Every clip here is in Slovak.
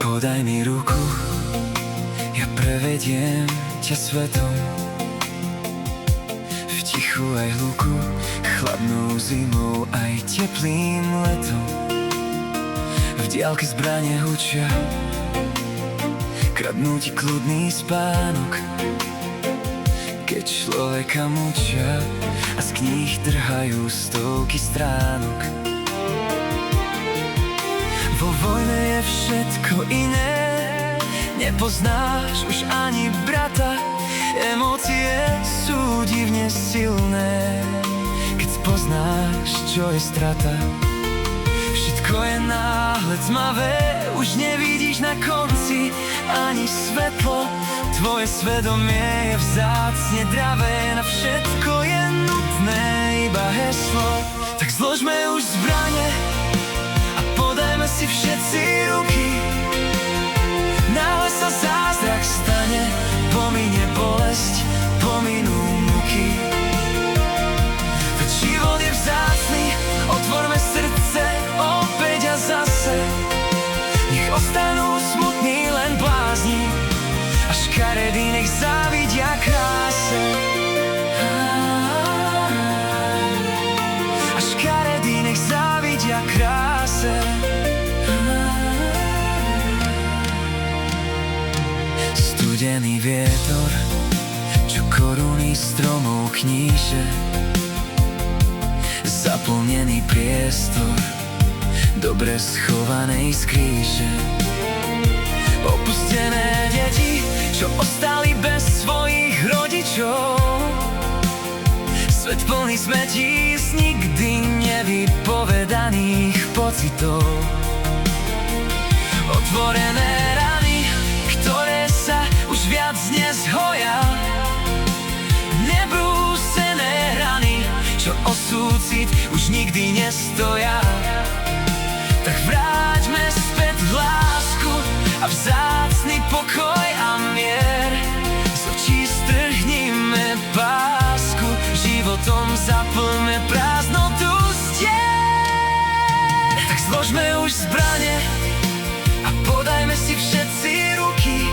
Podaj mi ruku, ja prevediem ťa svetom. V tichu aj hluku, chladnou zimou aj teplým letom. V diaľke zbrane hučia, kradnú ti kľudný spánok. Keď človeka mučia a z kníh trhajú stovky stránok. Vo vojne je všetko iné, nepoznáš už ani brata. Emócie sú divne silné, keď spoznáš, čo je strata. Všetko je náhle tmavé, už nevidíš na konci ani svetlo. Tvoje svedomie je vzácne dravé, na všetko je nutné iba heslo. Tak zložme už zbrane a podajme si všetci ruky. Náhle sa zázrak stane, pominie bolesť, pominú muky. Veď život je vzácny, otvorme srdce opäť a zase. Nech ostanú smutní len blázni a škaredí nech závidia kráse. A škaredí nech závidia kráse. Studený vietor, čo koruny stromov kníže. Zaplnený priestor dobre schovanej skrýše. Opustené deti, čo ostali bez svojich rodičov. Svet plný smetí z nikdy nevypovedaných pocitov. Otvorené rany, ktoré sa už viac nezhoja. Nebrúsené rany, čo o súcit už nikdy nestoja. Tak vráťme späť lásku a vzácny pokoj a mier. Z očí strhnime pásku, životom zaplňme prázdnotu stier. Tak zložme už zbrane a podajme si všetci ruky.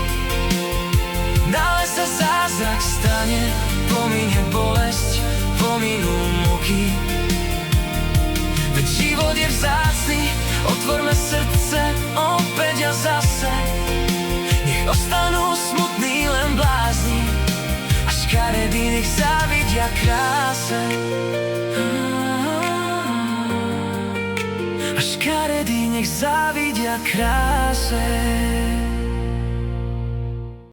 Náhle sa zázrak stane, pominie bolesť, pominú muky. Veď život je vzácny, otvorme srdce opäť a zase. Nech ostanú smutní len blázni a škaredí nech závidia kráse. A škaredí nech závidia kráse.